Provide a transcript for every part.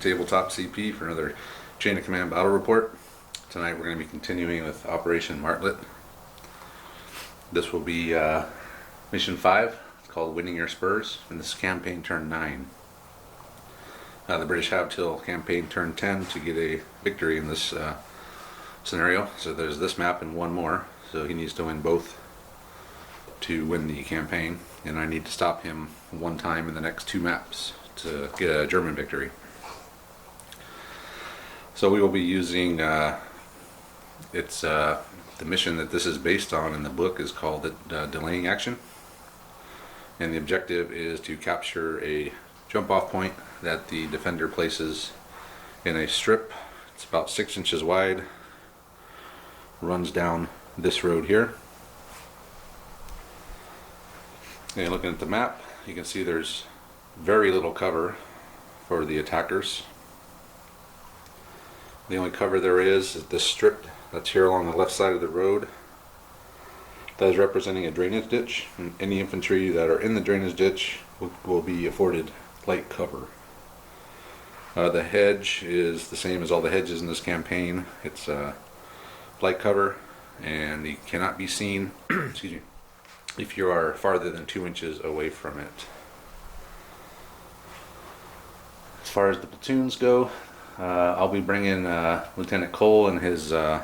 Tabletop CP for another Chain of Command battle report. Tonight we're going to be continuing with Operation Martlet. This will be Mission 5. It's called Winning Your Spurs, and this is campaign turn 9. The British have till campaign turn 10 to get a victory in this scenario. So there's this map and one more, so he needs to win both to win the campaign, and I need to stop him one time in the next 2 maps to get a German victory. So we will be using the mission that this is based on in the book is called the delaying action, and the objective is to capture a jump off point that the defender places in a strip. It's about 6 inches wide, runs down this road here. And looking at the map, you can see there's very little cover for the attackers. The only cover there is this strip that's here along the left side of the road. That is representing a drainage ditch, and any infantry that are in the drainage ditch will be afforded light cover. The hedge is the same as all the hedges in this campaign. It's light cover, and you cannot be seen excuse me, if you are farther than 2 inches away from it. As far as the platoons go, I'll be bringing Lieutenant Cole and his the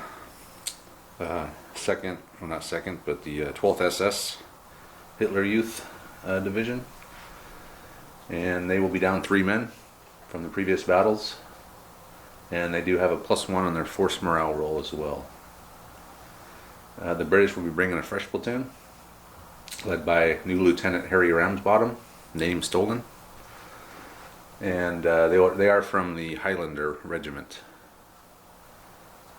12th SS Hitler Youth Division, and they will be down 3 men from the previous battles, and they do have a +1 on their force morale roll as well. The British will be bringing a fresh platoon led by new Lieutenant Harry Ramsbattom, name stolen, and they are from the Highlander regiment.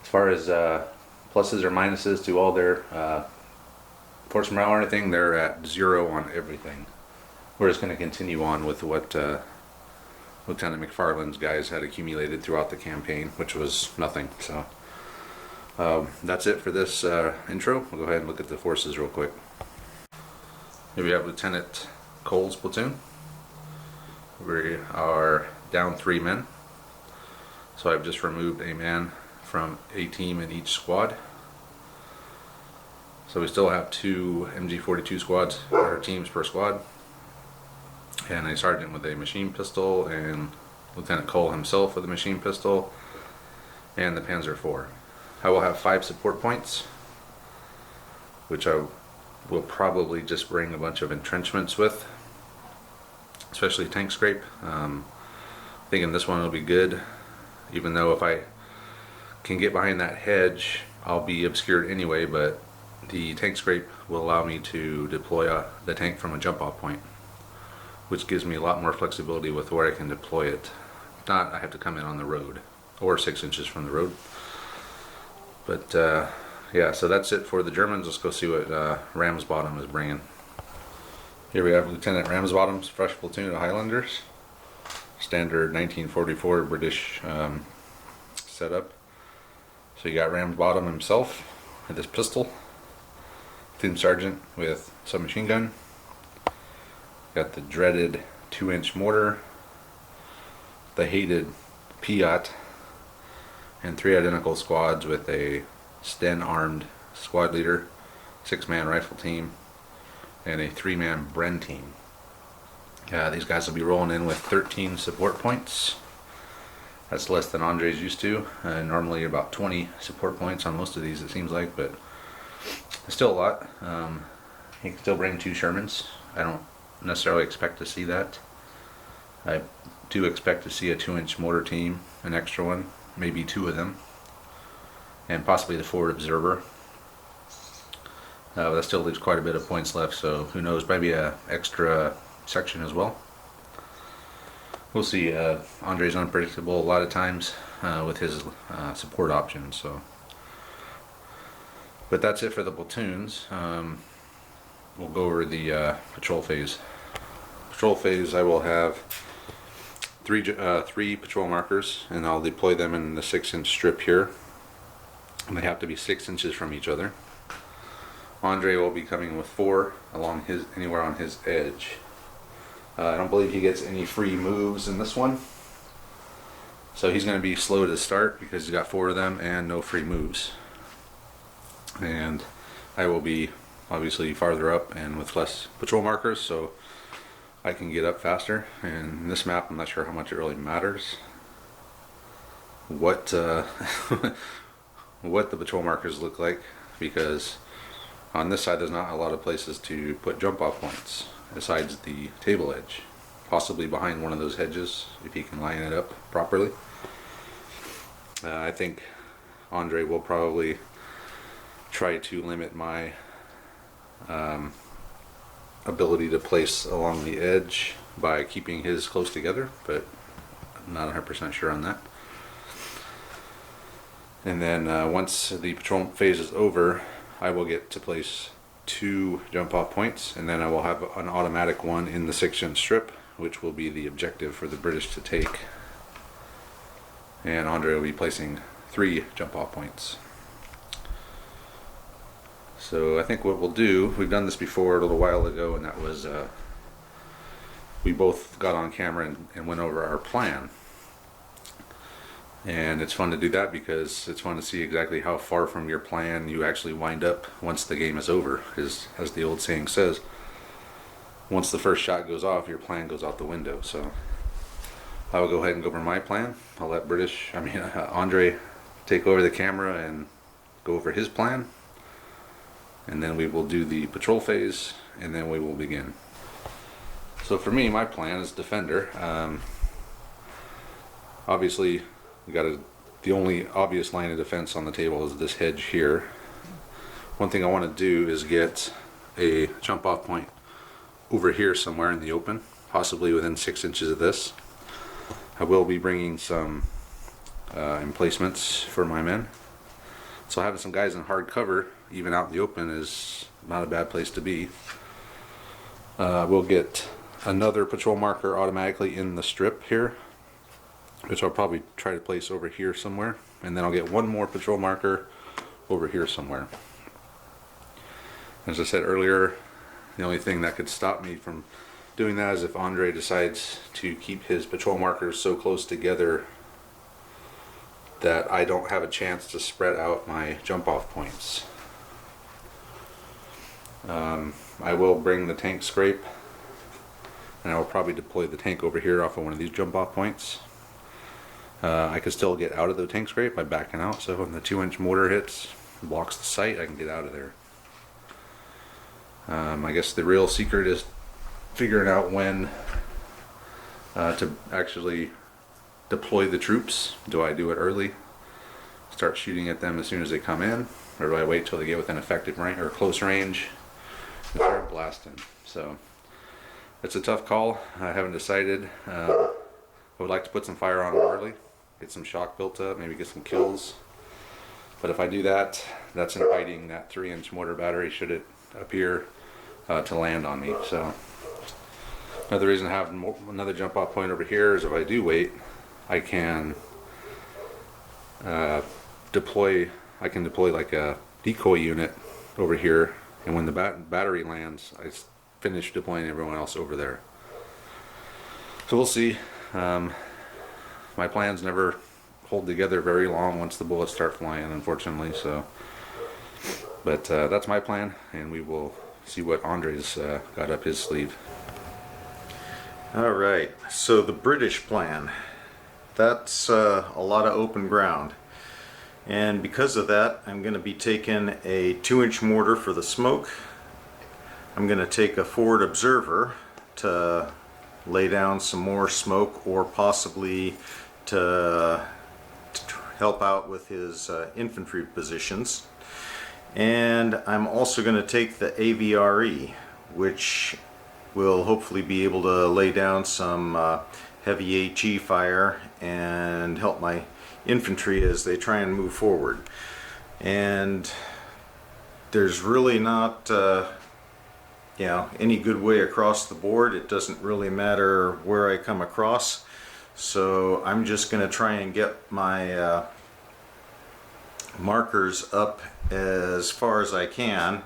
As far as pluses or minuses to all their force morale or anything, they're at 0 on everything. We're just going to continue on with what Lieutenant McFarland's guys had accumulated throughout the campaign, which was nothing. So that's it for this intro. We'll go ahead and look at the forces real quick. Here we have Lieutenant Cole's platoon. We are down 3 men, so I've just removed a man from a team in each squad. So we still have 2 MG42 squads, or teams per squad, and a sergeant with a machine pistol, and Lieutenant Cole himself with a machine pistol, and the Panzer IV. I will have 5 support points, which I will probably just bring a bunch of entrenchments with, especially tank scrape. Thinking this one will be good, even though if I can get behind that hedge I'll be obscured anyway, but the tank scrape will allow me to deploy the tank from a jump off point, which gives me a lot more flexibility with where I can deploy it. If not, I have to come in on the road or 6 inches from the road. But yeah, so that's it for the Germans. Let's go see what Ramsbattom is bringing. Here we have Lieutenant Ramsbottom's fresh platoon of Highlanders, standard 1944 British setup. So you got Ramsbattom himself with his pistol, platoon sergeant with submachine gun, got the dreaded 2-inch mortar, the hated Piat, and 3 identical squads with a Sten armed squad leader, 6-man rifle team, and a 3-man Bren team. These guys will be rolling in with 13 support points. That's less than Andre's used to. Normally about 20 support points on most of these, it seems like, but it's still a lot. He can still bring 2 Shermans. I don't necessarily expect to see that. I do expect to see a 2-inch mortar team, an extra one, maybe 2 of them, and possibly the forward observer. That still leaves quite a bit of points left, so who knows, maybe a extra section as well. We'll see. Andre's unpredictable a lot of times with his support options. So, but that's it for the platoons. We'll go over the patrol phase. Patrol phase, I will have 3 patrol markers, and I'll deploy them in the 6-inch strip here. And they have to be 6 inches from each other. Andre will be coming with 4 along anywhere on his edge. I don't believe he gets any free moves in this one. So he's going to be slow to start because he's got 4 of them and no free moves. And I will be obviously farther up and with less patrol markers, so I can get up faster. And in this map, I'm not sure how much it really matters what what the patrol markers look like, because on this side there's not a lot of places to put jump off points besides the table edge, possibly behind one of those hedges if he can line it up properly. I think Andre will probably try to limit my ability to place along the edge by keeping his close together, but I'm not 100% sure on that. And then once the patrol phase is over, I will get to place 2 jump off points, and then I will have an automatic one in the 6-inch strip, which will be the objective for the British to take. And Andre will be placing 3 jump off points. So I think what we'll do, we've done this before a little while ago, and that was we both got on camera and went over our plan. And it's fun to do that because it's fun to see exactly how far from your plan you actually wind up once the game is over. Because as the old saying says, once the first shot goes off, your plan goes out the window. So I will go ahead and go over my plan. I'll let Andre take over the camera and go over his plan. And then we will do the patrol phase, and then we will begin. So for me, my plan is defender. Obviously, the only obvious line of defense on the table is this hedge here. One thing I want to do is get a jump off point over here somewhere in the open, possibly within 6 inches of this. I will be bringing some emplacements for my men. So having some guys in hard cover, even out in the open, is not a bad place to be. We'll get another patrol marker automatically in the strip here, which I'll probably try to place over here somewhere, and then I'll get one more patrol marker over here somewhere. As I said earlier, the only thing that could stop me from doing that is if Andre decides to keep his patrol markers so close together that I don't have a chance to spread out my jump off points. I will bring the tank scrape, and I will probably deploy the tank over here off of one of these jump off points. I could still get out of the tank scrape by backing out, so when the 2-inch mortar hits, blocks the sight, I can get out of there. I guess the real secret is figuring out when to actually deploy the troops. Do I do it early, start shooting at them as soon as they come in, or do I wait till they get within effective range or close range and start blasting? So it's a tough call. I haven't decided. I would like to put some fire on them early, get some shock built up, maybe get some kills. But if I do that, that's inviting that 3-inch mortar battery, should it appear, to land on me. So another reason to have another jump off point over here is if I do wait, I can deploy like a decoy unit over here, and when the battery lands, I finish deploying everyone else over there. So we'll see. My plans never hold together very long once the bullets start flying, unfortunately. So, but that's my plan, and we will see what Andre's got up his sleeve. All right, so the British plan, that's a lot of open ground, and because of that, I'm going to be taking a 2-inch mortar for the smoke. I'm going to take a forward observer to lay down some more smoke, or possibly to help out with his infantry positions. And I'm also going to take the AVRE, which will hopefully be able to lay down some heavy HE fire and help my infantry as they try and move forward. And there's really not any good way across the board. It doesn't really matter where I come across, so I'm just going to try and get my markers up as far as I can,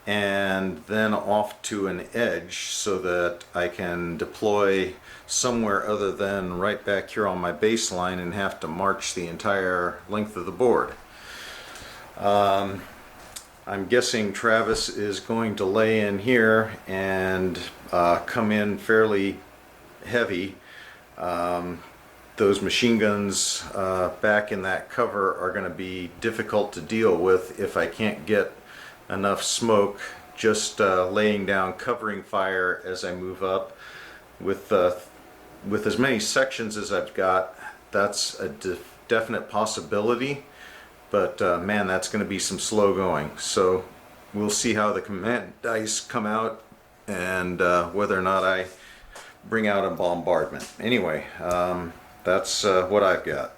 and then off to an edge so that I can deploy somewhere other than right back here on my baseline and have to march the entire length of the board. I'm guessing Travis is going to lay in here and come in fairly heavy. Those machine guns back in that cover are going to be difficult to deal with if I can't get enough smoke just laying down covering fire as I move up. With as many sections as I've got, that's a definite possibility, but man, that's going to be some slow going. So we'll see how the command dice come out and whether or not I bring out a bombardment. Anyway, that's what I've got.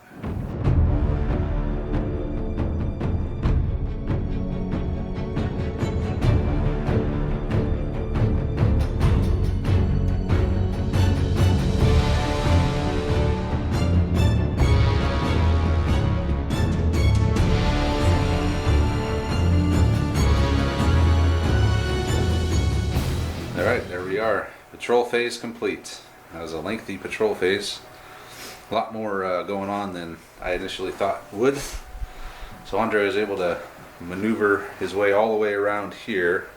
Alright, there we are. Patrol phase complete. That was a lengthy patrol phase. A lot more going on than I initially thought would. So Andre was able to maneuver his way all the way around here.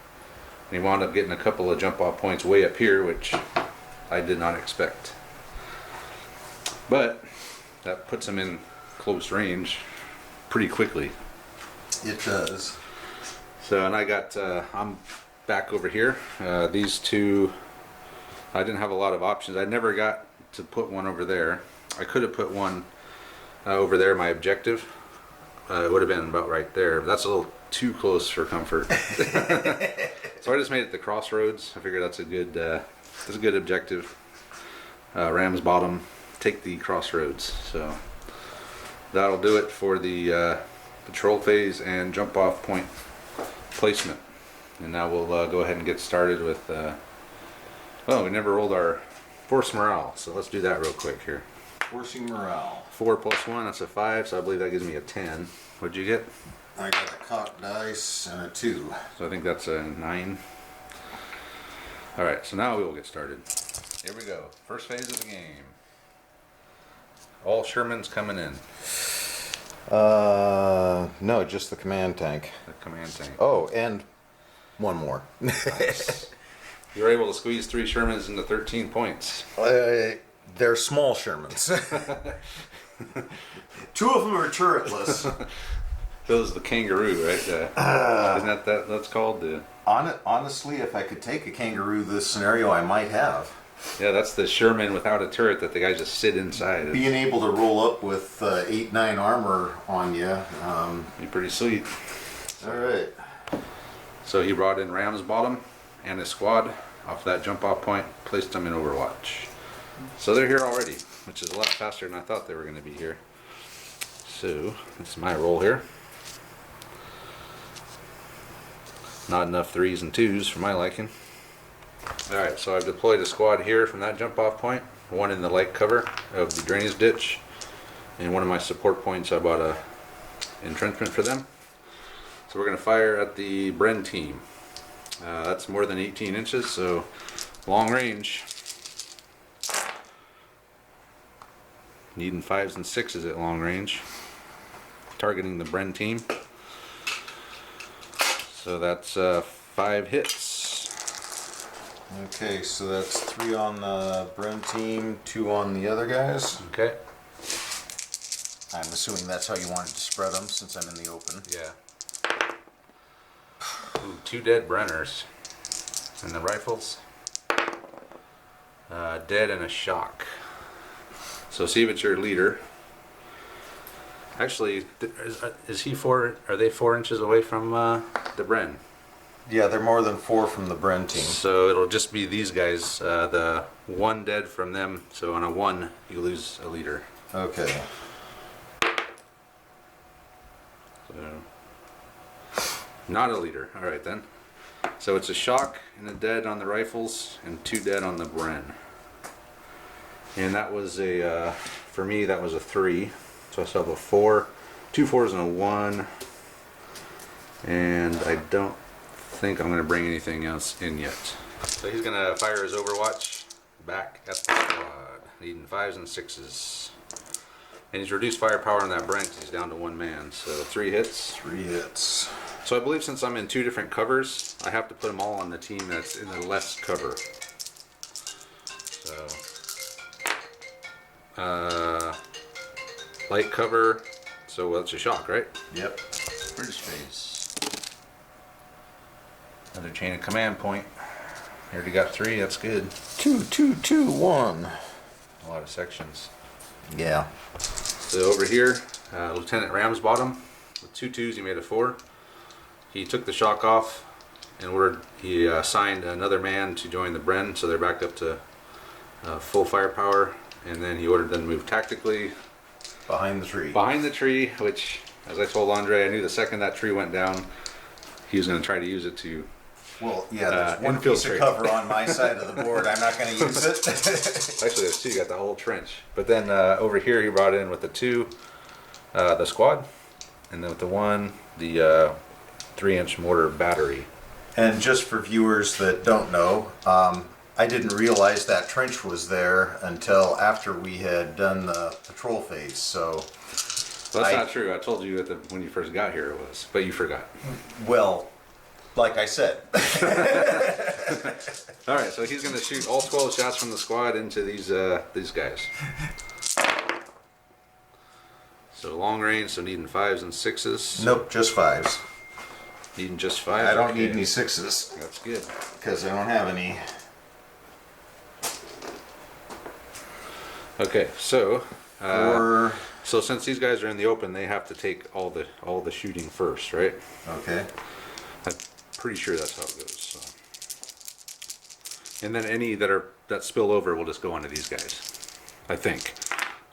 And he wound up getting a couple of jump off points way up here, which I did not expect. But that puts him in close range pretty quickly. It does. So, and I got, I'm back over here. These two, I didn't have a lot of options. I never got to put one over there. I could have put one over there, my objective. It would have been about right there. But that's a little too close for comfort. So I just made it the crossroads. I figured that's a good objective. Ramsbattom, take the crossroads. So that'll do it for the patrol phase and jump off point placement. And now we'll go ahead and get started with, well, we never rolled our force morale, so let's do that real quick here. Forcing morale. 4 plus 1, that's a 5, so I believe that gives me a 10. What'd you get? I got a cocked dice and a 2. So I think that's a 9. Alright, so now we will get started. Here we go. First phase of the game. All Shermans coming in. No, just the command tank. The command tank. Oh, and one more. Nice. You were able to squeeze 3 Shermans into 13 points. They're small Shermans. 2 of them are turretless. Those the kangaroo, right? Isn't that that's called the? Honestly, if I could take a kangaroo this scenario, I might have. Yeah, that's the Sherman without a turret that the guys just sit inside. Being able to roll up with 8-9 armor on you. Be pretty sweet. All right. So he brought in Ramsbattom and his squad off that jump off point, placed them in Overwatch. So they're here already, which is a lot faster than I thought they were going to be here. So that's my roll here. Not enough 3s and 2s for my liking. Alright, so I've deployed a squad here from that jump off point, one in the light cover of the drainage ditch, and one of my support points I bought a entrenchment for them. So we're going to fire at the Bren team. That's more than 18 inches, so long range. Needing 5s and 6s at long range. Targeting the Bren team. So that's 5 hits. Okay, so that's 3 on the Bren team, 2 on the other guys. Okay. I'm assuming that's how you wanted to spread them since I'm in the open. Yeah. Ooh, 2 dead Brenners. And the rifles. Dead and a shock. So see if it's your leader. Actually, is he 4? Are they 4 inches away from the Bren? Yeah, they're more than 4 from the Bren team. So it'll just be these guys. The 1 dead from them. So on a 1, you lose a leader. Okay. So not a leader. All right then. So it's a shock and a dead on the rifles and 2 dead on the Bren. And that was a for me that was a 3. So I still have a 4, 2 4s and a 1. And I don't think I'm gonna bring anything else in yet. So he's gonna fire his Overwatch back at the squad, needing 5s and 6s. And he's reduced firepower on that Brent 'cause he's down to 1 man. So 3 hits. 3 hits. So I believe since I'm in 2 different covers, I have to put them all on the team that's in the less cover. So, light cover. So that's a shock, right? Yep. British phase. Another chain of command point. You already got 3. That's good. 2, 2, 2, 1. A lot of sections. Yeah. So over here, Lieutenant Ramsbattom with 2 2s. He made a 4. He took the shock off and he assigned another man to join the Bren, so they're back up to full firepower. And then he ordered them to move tactically Behind the tree. behind the tree, which, as I told Andre, I knew the second that tree went down, he was going to try to use it to. Well, yeah, there's one piece of infiltrate. cover on my side of the board. I'm not going to use it. Actually, there's 2. You got the whole trench. But then over here, he brought in with the 2, the squad, and then with the 1, the 3-inch mortar battery. And just for viewers that don't know, I didn't realize that trench was there until after we had done the patrol phase. So That's not true. I told you when you first got here it was, but you forgot. Well, like I said. All right, so he's going to shoot all 12 shots from the squad into these guys. So long range, so needing 5s and 6s. Nope, just 5s. Needing just 5s. I don't need any 6s That's good. because I don't have any. Okay, so Or so since these guys are in the open, they have to take all the shooting first, right? okay. I'm pretty sure that's how it goes. So. And then any that spill over will just go onto these guys. I think.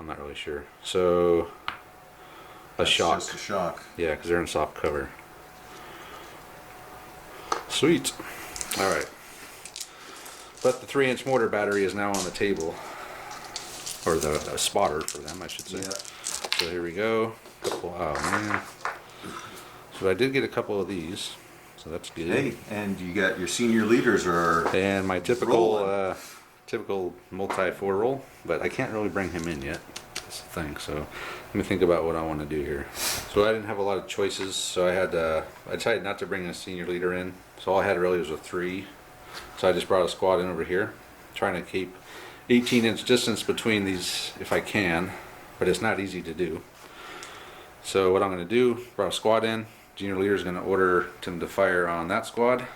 I'm not really sure. So a shock. Just a shock. Yeah, because they're in soft cover. Sweet. All right. But the 3-inch mortar battery is now on the table, or the spotter for them, I should say. Yeah. So here we go. Oh man. So I did get a couple of these, so that's good. Hey, and you got your senior leaders are And my typical rolling. typical multi-4 roll, but I can't really bring him in yet. That's the thing. So let me think about what I want to do here. So I didn't have a lot of choices, so I decided not to bring a senior leader in. So all I had really was a 3. So I just brought a squad in over here, trying to keep 18-inch distance between these if I can, but it's not easy to do. So what I'm going to do, brought a squad in. Junior leader is going to order them to fire on that squad,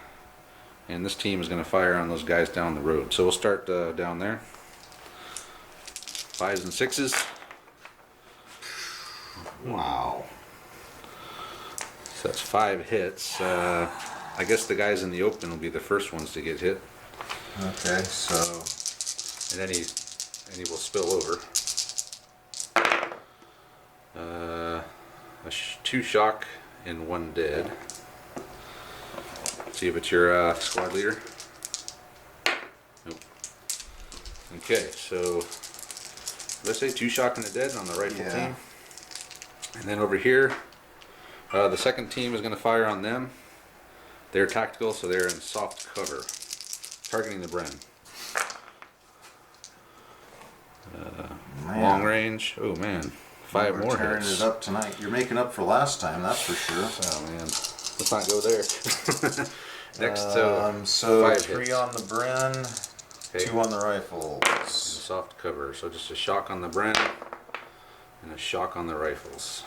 and this team is going to fire on those guys down the road. So we'll start down there. 5s and 6s. wow. So that's 5 hits. I guess the guys in the open will be the first ones to get hit, Okay, so and then he will spill over. 2 shock and 1 dead. See if it's your squad leader. Nope. Okay, so let's say 2 shock and a dead on the rifle Yeah. team. And then over here, the second team is going to fire on them. They're tactical, so they're in soft cover, targeting the Bren. man, Long range. Oh man, 5 we're more tearing hits. it up tonight. You're making up for last time, that's for sure. Oh man, let's not go there. Next, So 5 3 hits. on the Bren, Okay. 2 on the rifles. Soft cover, so just a shock on the Bren and a shock on the rifles.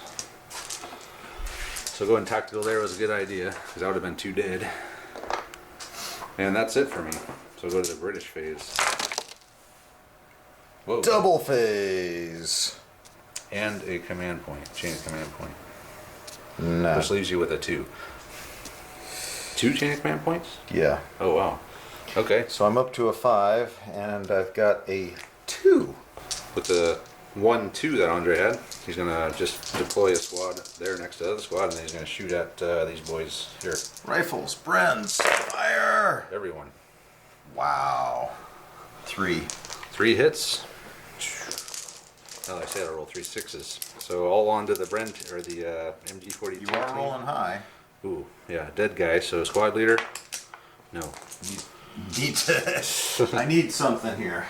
So going tactical there was a good idea, because I would have been 2 dead. And that's it for me. So go to the British phase. Whoa. Double phase. And a command point, chain of command point. No. Which leaves you with a 2. 2 chain of command points? Yeah. Oh wow. Okay. So I'm up to a 5, and I've got a 2. With the 1-2 that Andre had, he's gonna just deploy a squad there next to the other squad, and then he's gonna shoot at these boys here. Rifles, Brens, fire! Everyone. Wow. 3. 3 hits. Now I said I rolled 3 6s. So all onto the Brent or the MG42. You are rolling high. Ooh, yeah, dead guy. So squad leader, No. Need to, I need something here.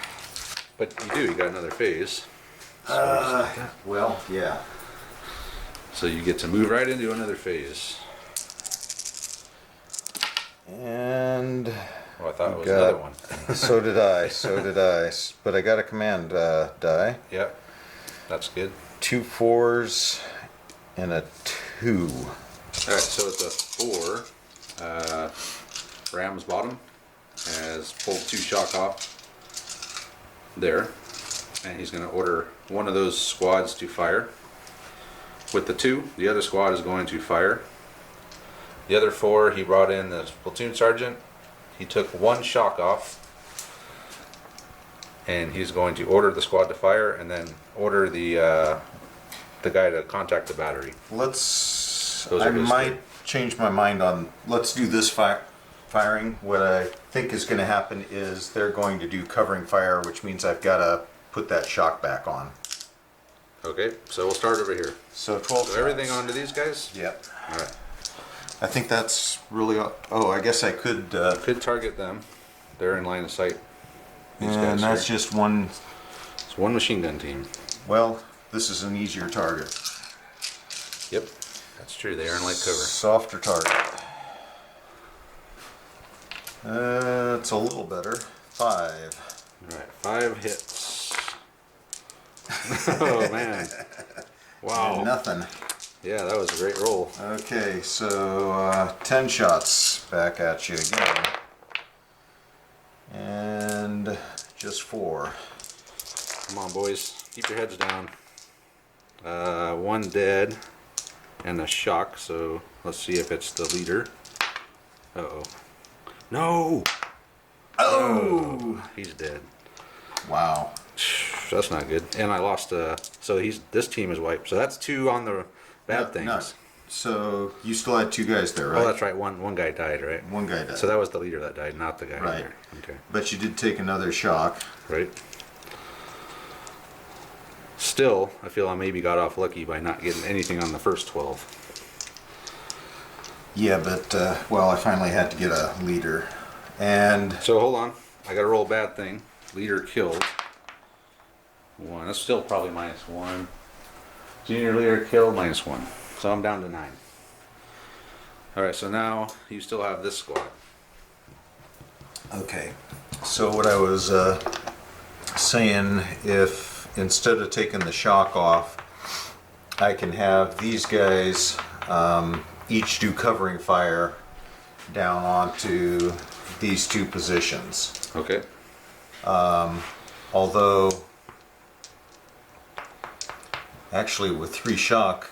But you do, you got another phase. Well, yeah. So you get to move right into another phase. And Oh, I thought it was another one. so did I. But I got a command die. Yep. That's good. 2 4s and a 2. Alright, so it's a 4. Ramsbattom has pulled 2 shock off there. And he's going to order one of those squads to fire. With the 2, the other squad is going to fire. The other 4, he brought in the platoon sergeant. He took 1 shock off. And he's going to order the squad to fire and then order the guy to contact the battery. I might change my mind on, let's do this firing. What I think is going to happen is they're going to do covering fire, which means I've got to put that shock back on. Okay, so we'll start over here. So 12 So everything onto these guys? Yep. Alright. I think that's really, I guess I could, Could target them. They're in line of sight. These and guys that's here. just one, It's one machine gun team. well, this is an easier target. Yep, that's true. They are in light cover. Softer target. It's a little better. 5. Alright, 5 hits. Oh man. Wow. And nothing. Yeah, that was a great roll. Okay, so 10 shots back at you again. And just 4. Come on, boys. Keep your heads down. 1 dead and a shock, so let's see if it's the leader. Uh-oh. No! Oh! He's dead. Wow. That's not good. And I lost, so this team is wiped. So that's 2 on the bad things. No. So you still had 2 guys there, right? Oh, that's right. One guy died, right? One guy died. So that was the leader that died, not the guy Right. there. Okay. But you did take another shock. Right. Still, I feel I maybe got off lucky by not getting anything on the first 12. Yeah, but, well, I finally had to get a leader. And So hold on. I got to roll a bad thing. Leader killed. 1. That's still probably -1. Junior leader killed -1. So I'm down to 9. Alright, so now you still have this squad. okay, so what I was saying, if instead of taking the shock off, I can have these guys each do covering fire down onto these 2 positions. Okay. Although, actually with 3 shock,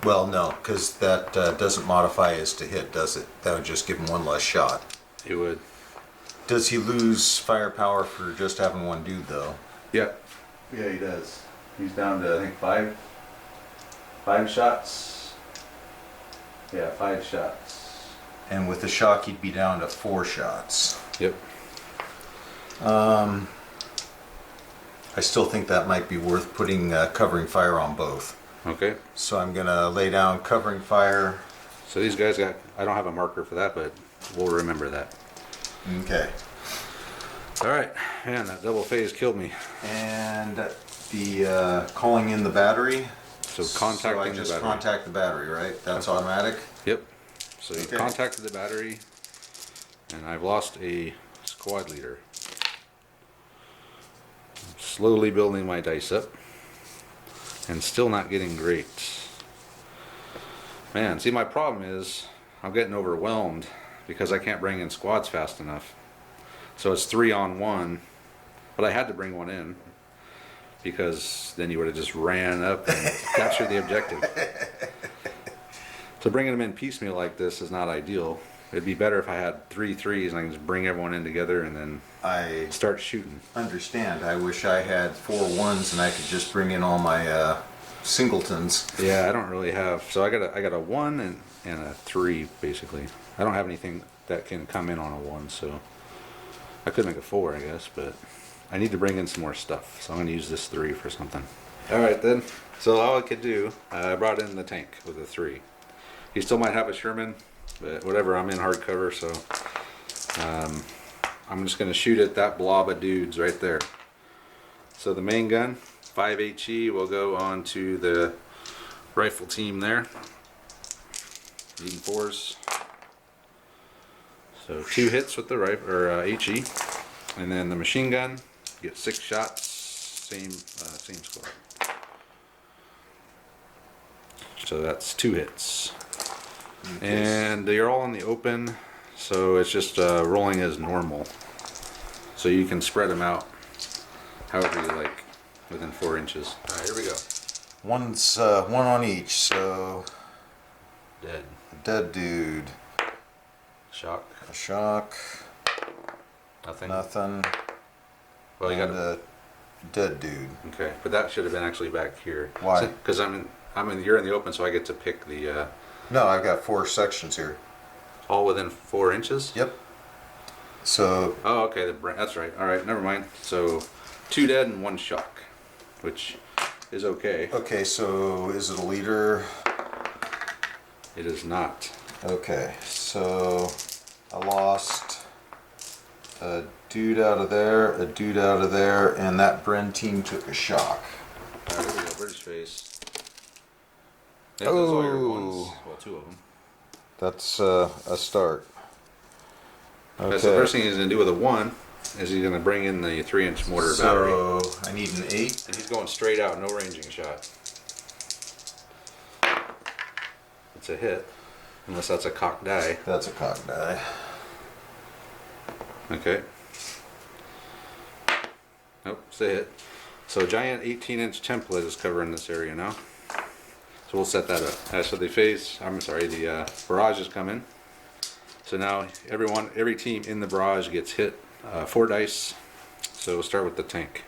well, no, because that doesn't modify his to hit, does it? That would just give him 1 less shot. It would. Does he lose firepower for just having 1 dude, though? Yep. Yeah, he does. He's down to, I think, 5 shots. Yeah, 5 shots. And with the shock, he'd be down to 4 shots. Yep. I still think that might be worth putting covering fire on both. Okay. So I'm going to lay down covering fire. So these guys got, I don't have a marker for that, but we'll remember that. Okay. Alright. Man, that double phase killed me. And the calling in the battery. So contacting I the just battery. contact the battery, right? That's automatic? Yep. So you Okay. contacted the battery, and I've lost a squad leader. I'm slowly building my dice up, and still not getting great. Man, see, my problem is I'm getting overwhelmed because I can't bring in squads fast enough. So it's 3 on 1, but I had to bring 1 in because then you would have just ran up and captured the objective. So bringing them in piecemeal like this is not ideal. It'd be better if I had 3 threes and I can just bring everyone in together and then I start shooting. understand. I wish I had 4 1s and I could just bring in all my singletons. Yeah, I don't really have. So I got a 1 and a 3 basically. I don't have anything that can come in on a 1, so I could make a 4, I guess, but I need to bring in some more stuff. So I'm going to use this 3 for something. All right then. So all I could do, I brought in the tank with a 3. He still might have a Sherman but whatever, I'm in hardcover, so I'm just gonna shoot at that blob of dudes right there. So the main gun, 5 HE, will go on to the rifle team there. Needing 4s. So 2 hits with the rifle or HE, and then the machine gun, get 6 shots. Same score. So that's 2 hits. Okay. And they're all in the open, so it's just rolling as normal. So you can spread them out however you like within 4 inches. Alright, here we go. One's one on each, so Dead. dead dude. Shock. A shock. Nothing. Nothing. Well, you got a dead dude. Okay, but that should have been actually back here. Why? Because you're in the open, so I get to pick the No, I've got 4 sections here. all within 4 inches. Yep. So. Oh, okay. That's right. All right, never mind. So 2 dead and 1 shock, which is okay. Okay, so is it a leader? It is not. Okay, so I lost a dude out of there, a dude out of there, and that Bren team took a shock. All right, here we go. British face. Yeah, those are all your ones. Well, 2 of them. That's a start. Okay. That's the first thing he's going to do with a 1 is he's going to bring in the 3-inch mortar battery. So I need an 8. And he's going straight out, no ranging shot. It's a hit, unless that's a cocked die. That's a cock die. Okay. Nope, it's a hit. So giant 18-inch template is covering this area now. So we'll set that up. So the barrage is coming. So now every team in the barrage gets hit 4 dice. So we'll start with the tank.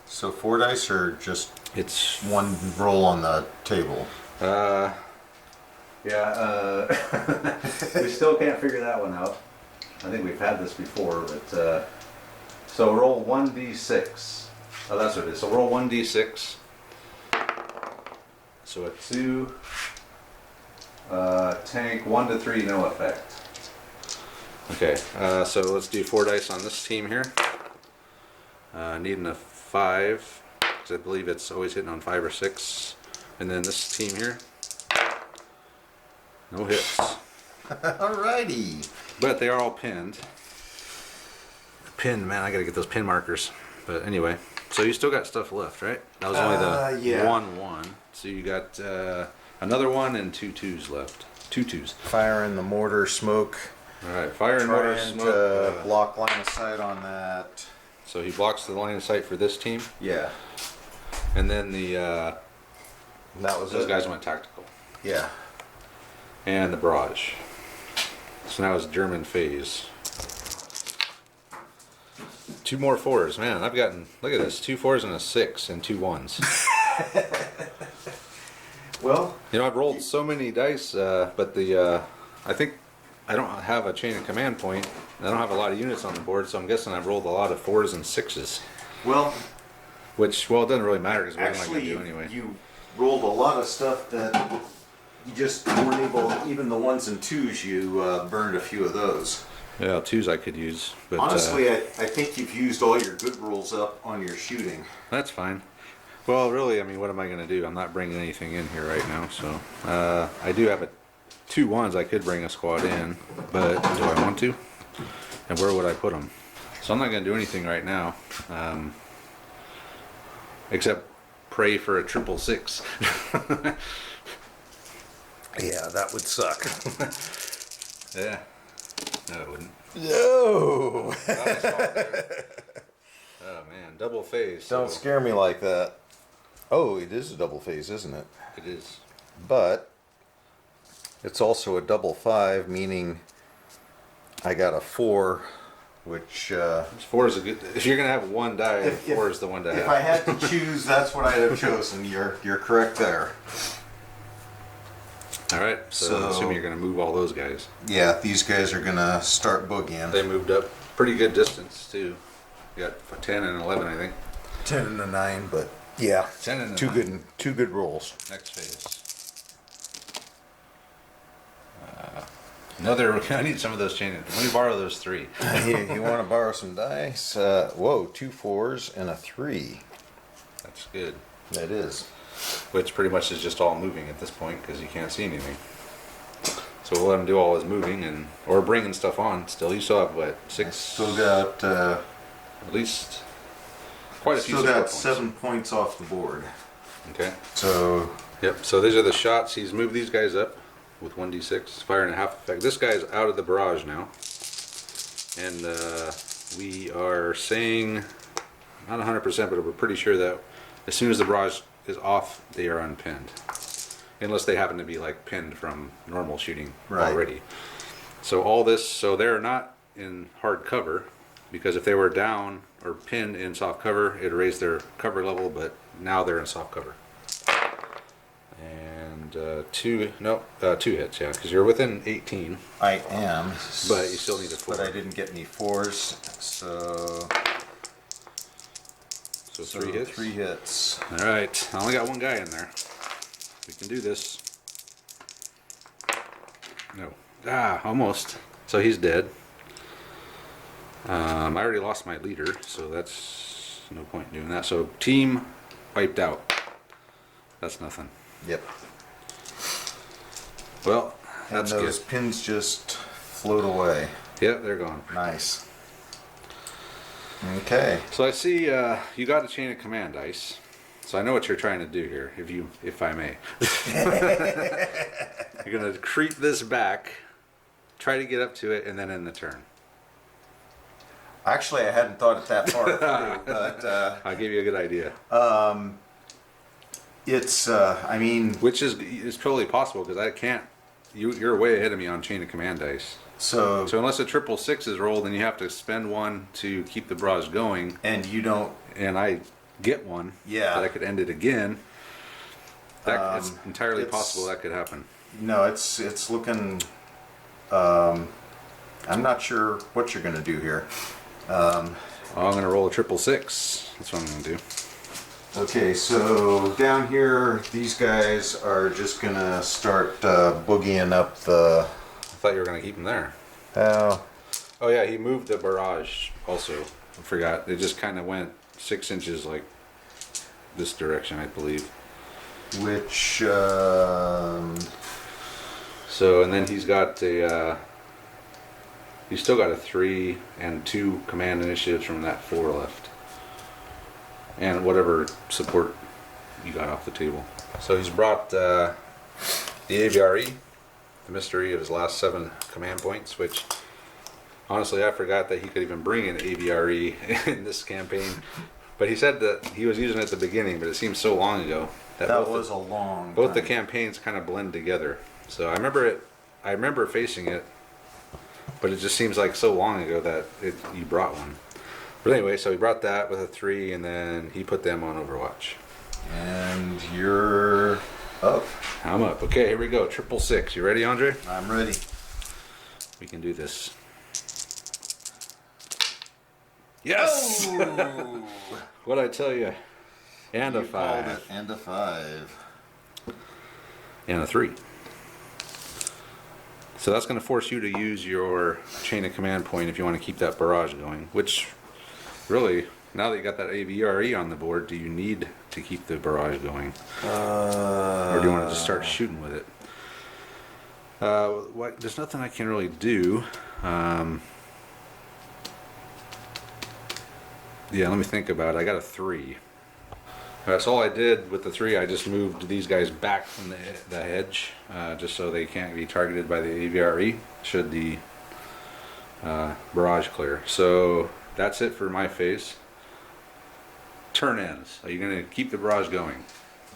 So 4 dice or just It's 1 roll on the table? we still can't figure that one out. I think we've had this before, but so roll 1d6. Oh, that's what it is. So roll 1d6. So a 2, tank 1 to 3, no effect. Okay, so let's do 4 dice on this team here. Needing a 5, because I believe it's always hitting on 5 or 6. And then this team here, no hits. Alrighty. But they are all pinned. Pinned, man, I gotta get those pin markers. But anyway, so you still got stuff left, right? That was only the 1-1. So you got another 1 and 2 2s left. 2 2s. Fire in the mortar, smoke. Alright, fire and mortar, Trying smoke. to block line of sight on that. So he blocks the line of sight for this team. Yeah. And then That was those it. guys went tactical. Yeah. And the barrage. So now it's German phase. 2 more 4s, man. I've gotten, look at this, 2 4s and a 6 and 2 1s. Well, You know, I've rolled so many dice, but I think I don't have a chain of command point. I don't have a lot of units on the board, so I'm guessing I've rolled a lot of 4s and 6s. well, Which, well, it doesn't really matter because what am I actually, going to do anyway? you rolled a lot of stuff that you just weren't able. Even the 1s and 2s, you burned a few of those. Yeah, 2s I could use. But, Honestly, I think you've used all your good rolls up on your shooting. that's fine. Well, really, I mean, what am I going to do? I'm not bringing anything in here right now, so I do have 2 1s I could bring a squad in, but do I want to? And where would I put them? So I'm not going to do anything right now, except pray for a 666. Yeah, that would suck. Yeah. No, it wouldn't. No. Oh man, double phase. Don't so scare me like that. Oh, it is a double phase, isn't it? It is. But it's also a double 5, meaning I got a 4, which 4 is a good. If you're gonna have 1 die, 4 is the one to have. if I had to choose, that's what I'd have chosen. You're correct there. All right. So I'm assuming you're gonna move all those guys. Yeah, these guys are gonna start boogieing. They moved up pretty good distance too. You got 10 and 11, I think. 10 and a 9, but yeah, 10 and a two 9. good rolls. Next phase. Another. I need some of those chain. Let me borrow those 3. You want to borrow some dice? Whoa, 2 4s and a 3. That's good. That is. Which pretty much is just all moving at this point because you can't see anything. So we'll let him do all his moving and or bringing stuff on. Still, you still have what 6? Still got at least quite a few. Still got points. 7 points off the board. Okay. So yep. So these are the shots. He's moved these guys up with 1d6 fire and a half effect. This guy's out of the barrage now, and we are saying not 100%, but we're pretty sure that as soon as the barrage is off, they are unpinned. Unless they happen to be like pinned from normal shooting already. So all this, so they're not in hard cover, because if they were down or pinned in soft cover, it'd raise their cover level, but now they're in soft cover. And 2 hits, yeah, because you're within 18. I am. But you still need a 4. But I didn't get any 4s, so 3 hits? 3 hits. Alright, I only got 1 guy in there. We can do this. No. Almost. So he's dead. I already lost my leader, so that's no point in doing that. So team wiped out. That's nothing. Yep. Well, that's and those good. pins just float away. Yep, they're gone. Nice. Okay. So I see you got a chain of command dice. So I know what you're trying to do here, if I may. You're gonna creep this back, try to get up to it, and then end the turn. Actually, I hadn't thought it that far through, but I'll give you a good idea. it's. I mean, Which is totally possible because I can't. You're way ahead of me on chain of command dice. so So unless a 666 is rolled, then you have to spend 1 to keep the barrage going, and you don't. and I get 1. Yeah. That I could end it again. It's entirely it's- possible that could happen. No, it's looking. I'm not sure what you're going to do here. I'm gonna roll a 666. That's what I'm gonna do. Okay, so down here, these guys are just going to start boogieing up the. I thought you were gonna keep him there. Oh, Oh yeah, he moved the barrage also. I forgot. It just kind of went 6 inches like this direction, I believe. which. So, and then he's got a. He's still got a 3 and 2 command initiatives from that 4 left. And whatever support you got off the table. So he's brought the AVRE, the mystery of his last 7 command points, which honestly I forgot that he could even bring an AVRE in this campaign. But he said that he was using it at the beginning, but it seems so long ago That was a long both the time. campaigns kind of blend together. So I remember it. I remember facing it, but it just seems like so long ago that you brought one. But anyway, so he brought that with a 3, and then he put them on Overwatch. And you're up. I'm up. Okay, here we go. 666. You ready, Andre? I'm ready. We can do this. Yes. Oh! What'd I tell you? And a You called 5. it, and a 5. And a 3. So that's going to force you to use your chain of command point if you want to keep that barrage going. Which, really, now that you got that AVRE on the board, do you need to keep the barrage going, or do you want to just start shooting with it? There's nothing I can really do. Yeah, let me think about it. I got a 3. That's all I did with the 3. I just moved these guys back from the hedge, just so they can't be targeted by the AVRE should the barrage clear. So that's it for my phase. Turn ends. Are you going to keep the barrage going?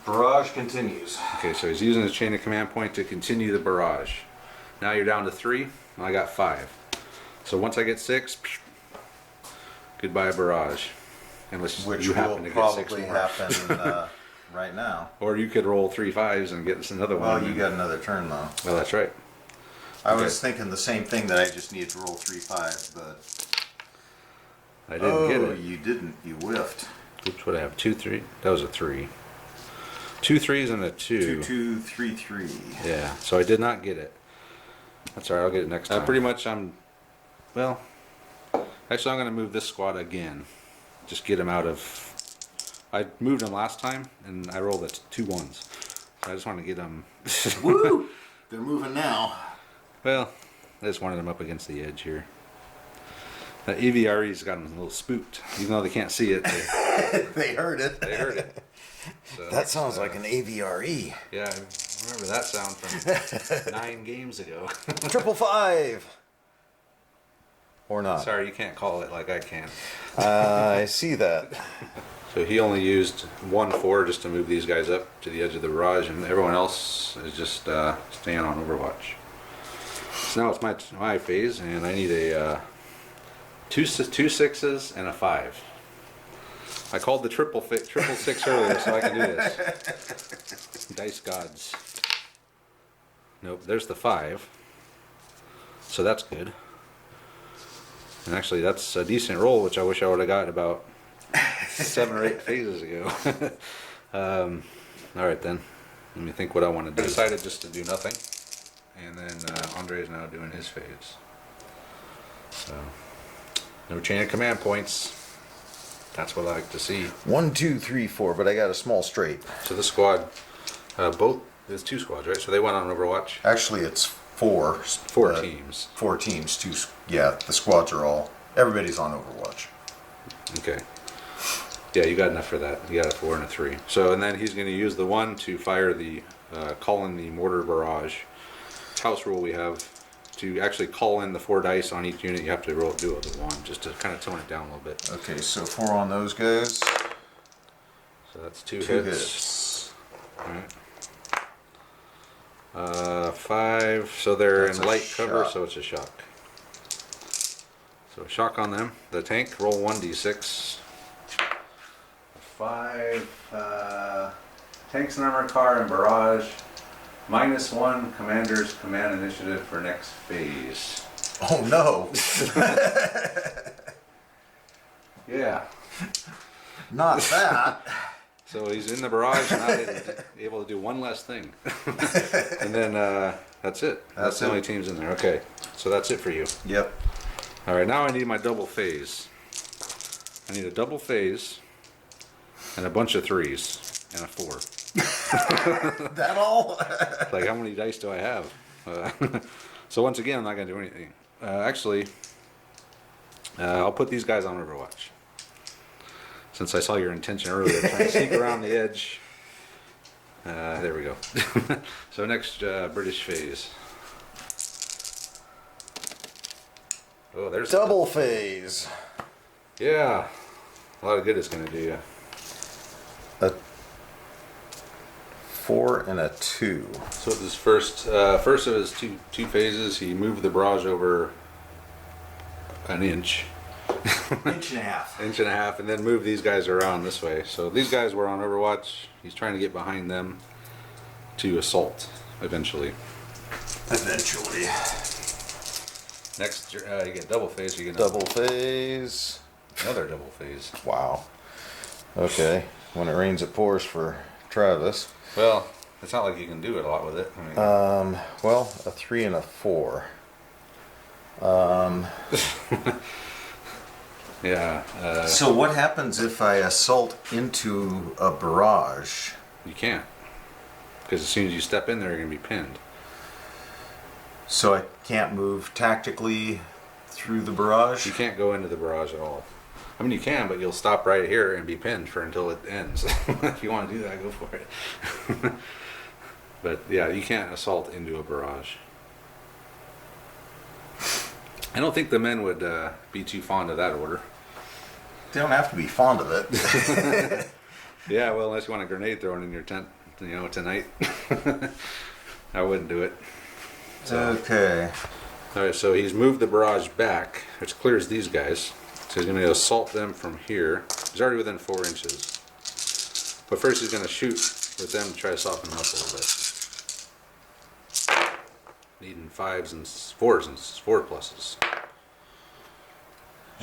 Barrage continues. Okay, so he's using his chain of command point to continue the barrage. Now you're down to 3, and I got 5. So once I get 6, goodbye barrage. Unless Which you will happen to get 6 probably more. happen right now. Or you could roll 3 5s and get us another one. Well, you got another turn though. Well, that's right. I Okay. was thinking the same thing, that I just needed to roll 3 5s, but I didn't get it. you didn't. You whiffed. Which would I have? 2 3. That was a 3. 2 3s and a 2. 2 2 3 3. Yeah. So I did not get it. That's alright, I'll get it next time. Pretty much well, actually I'm going to move this squad again. Just get him out of... I moved him last time, and I rolled 2 1s. So I just want to get them... Woo! They're moving now. Well, I just wanted them up against the edge here. That EVRE's got them a little spooked. Even though they can't see it, They heard it. they heard it. So, That sounds like an AVRE. Yeah, I remember that sound from 9 games ago. 555. Or not. Sorry, you can't call it like I can. I see that. So he only used 1-4 just to move these guys up to the edge of the barrage, and everyone else is just staying on Overwatch. So now it's my phase, and I need a 2 6s and a 5. I called the triple 6 earlier, so I can do this. Dice gods. Nope, there's the 5. So that's good. And actually, that's a decent roll, which I wish I would have got about 7 or 8 phases ago. Alright then, let me think what I want to do. I decided just to do nothing, and then Andre is now doing his phase. So, no chain of command points. That's what I like to see. 1, 2, 3, 4, but I got a small straight. So the squad, there's 2 squads, right? So they went on Overwatch. Actually, it's 4. 4 teams. 4 teams. 2. Yeah, the squads are all. Everybody's on Overwatch. Okay. Yeah, you got enough for that. You got a 4 and a 3. So, and then he's going to use the 1 to fire the, call in the mortar barrage. House rule we have to actually call in the 4 dice on each unit. You have to do it with 1, just to kind of tone it down a little bit. Okay, so 4 on those guys. So that's 2 2 hits. hits. Alright. 5, so they're That's in a light cover, shock. so it's a shock. So shock on them. The tank, roll 1d6. 5, tanks and armored car and barrage. -1, commander's command initiative for next phase. Oh no! Yeah. Not that. So he's in the barrage, not able to do one less thing. And then that's it. That's the only teams in there. Okay, so that's it for you. Yep. All right, now I need my double phase. I need a double phase and a bunch of 3s and a 4. That all? Like, how many dice do I have? So once again, I'm not going to do anything. Actually, I'll put these guys on Overwatch. Since I saw your intention earlier, trying to sneak around the edge. There we go. So next, British phase. Oh, there's Double phase. Yeah, a lot of good it's going to do you. A 4 and a 2. So this first of his two phases, he moved the barrage over an inch. Inch and a half. Inch and a half, and then move these guys around this way. So these guys were on Overwatch. He's trying to get behind them to assault eventually. Eventually. Next, you get double phase. You get Double phase. another double phase. Wow. Okay. When it rains, it pours for Travis. Well, it's not like you can do it a lot with it. I mean, Well, a 3 and a 4. yeah. So what happens if I assault into a barrage? You can't, because as soon as you step in there, you're gonna be pinned. So I can't move tactically through the barrage? You can't go into the barrage at all. I mean, you can, but you'll stop right here and be pinned until it ends. If you want to do that, go for it. But yeah, you can't assault into a barrage. I don't think the men would be too fond of that order. They don't have to be fond of it. Yeah, well, unless you want a grenade thrown in your tent, tonight. I wouldn't do it. So, Okay. all right, so he's moved the barrage back, which clears these guys. So he's going to assault them from here. He's already within 4 inches. But first he's going to shoot with them to try to soften them up a little bit. Needing 5s and 4s and 4 pluses.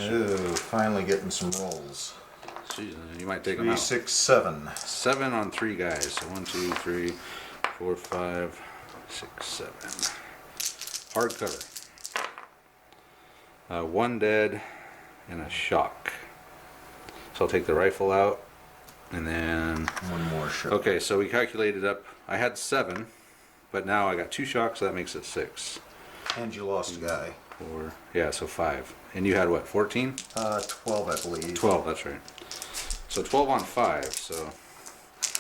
Ooh, finally getting some rolls. Jeez, you might take them 3, out. 6, 7. 7 on 3 guys. So 1, 2, 3, 4, 5, 6, 7. hardcover. One dead and a shock. So I'll take the rifle out, and then One more shot. okay. So we calculated up. I had 7, but now I got 2 shocks, so that makes it 6. And you lost a guy. 4, yeah, so 5. And you had what? 14? 12, I believe. 12. That's right. So 12 on 5. So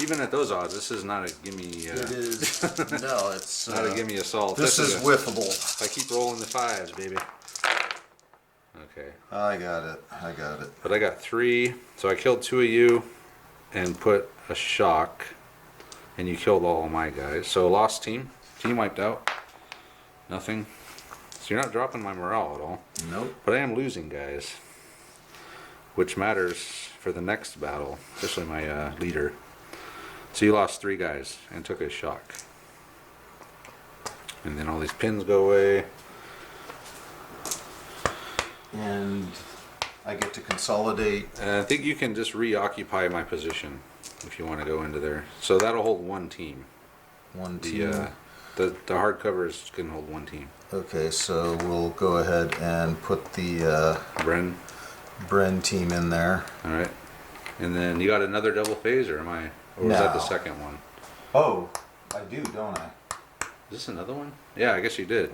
even at those odds, this is not a gimme. It is. No, it's not a gimme assault. This is whiffable. I keep rolling the 5s, baby. Okay. I got it. I got it. But I got 3, so I killed 2 of you and put a shock, and you killed all of my guys. So lost team wiped out. Nothing. So you're not dropping my morale at all. Nope. But I am losing guys, which matters for the next battle, especially my leader. So you lost 3 guys and took a shock. And then all these pins go away. And I get to consolidate. And I think you can just reoccupy my position if you want to go into there. So that'll hold 1 team. One team. The hardcovers can hold 1 team. Okay, so we'll go ahead and put the Bren team in there. All right. And then you got another double phase, or am I? Or was that the No. second one? Oh, I do, don't I? Is this another one? Yeah, I guess you did.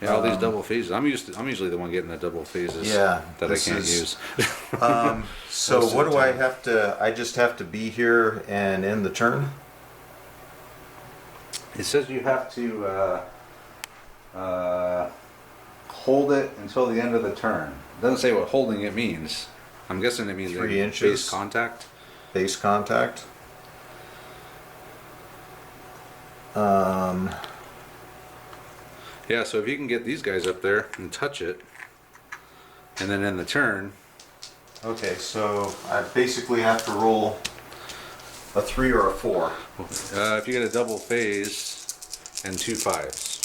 Yeah, all these double phases. I'm usually the one getting the double phases. Yeah, that I can't use. So Most of what the do I time. have to? I just have to be here and end the turn. It says you have to hold it until the end of the turn. It doesn't say what holding it means. I'm guessing it means 3 like inches. base contact. Base contact. Yeah, so if you can get these guys up there and touch it, and then end the turn. Okay, so I basically have to roll a 3 or a 4. If you get a double phase and 2 5s,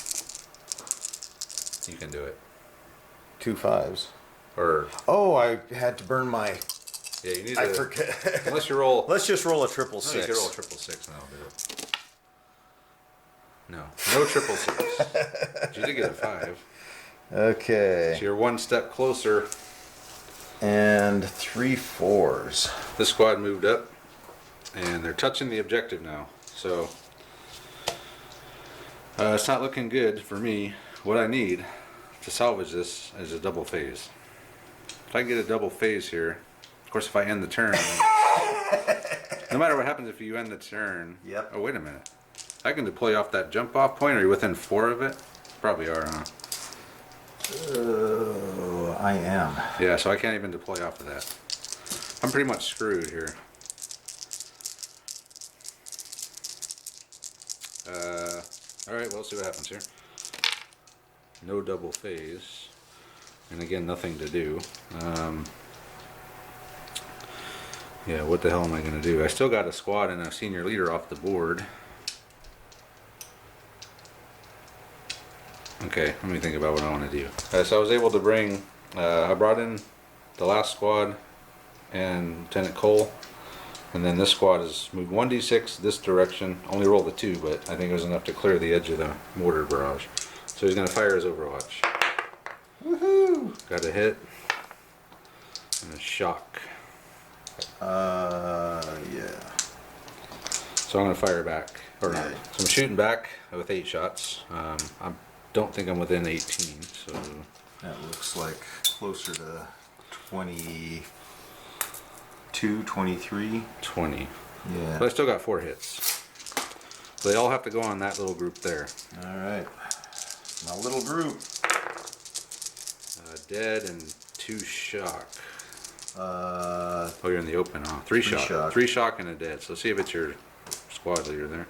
you can do it. 2 5s. Or Oh, I had to burn my. yeah, you need I to. forget. Unless you roll. Let's just roll a triple No, you six. can roll a triple 6 and that'll do it. No triple 6. But you did get a 5. Okay. So you're 1 step closer. And 3 4s. This squad moved up, and they're touching the objective now. So it's not looking good for me. What I need to salvage this is a double phase. If I can get a double phase here, of course, if I end the turn, no matter what happens if you end the turn. Yep. Oh, wait a minute. I can deploy off that jump off point. Are you within 4 of it? Probably are, huh? I am. Yeah, so I can't even deploy off of that. I'm pretty much screwed here. Alright, well, let's see what happens here. No double phase. And again, nothing to do. Yeah, what the hell am I going to do? I still got a squad and a senior leader off the board. Okay, let me think about what I want to do. So I was able to bring, I brought in the last squad and Lieutenant Cole, and then this squad is moved 1d6 this direction. Only rolled a 2, but I think it was enough to clear the edge of the mortar barrage. So he's going to fire his Overwatch. Woohoo! Got a hit and a shock. Yeah. So I'm going to fire back. Or not. Right. So I'm shooting back with 8 shots. I don't think I'm within 18, so That looks like closer to 22, 23. 20. Yeah. But I still got 4 hits. So they all have to go on that little group there. All right. My little group. Dead and 2 shock. Uh, Oh, you're in the open, huh? 3 shock. shock. 3 shock and a dead. So see if it's your squad leader there.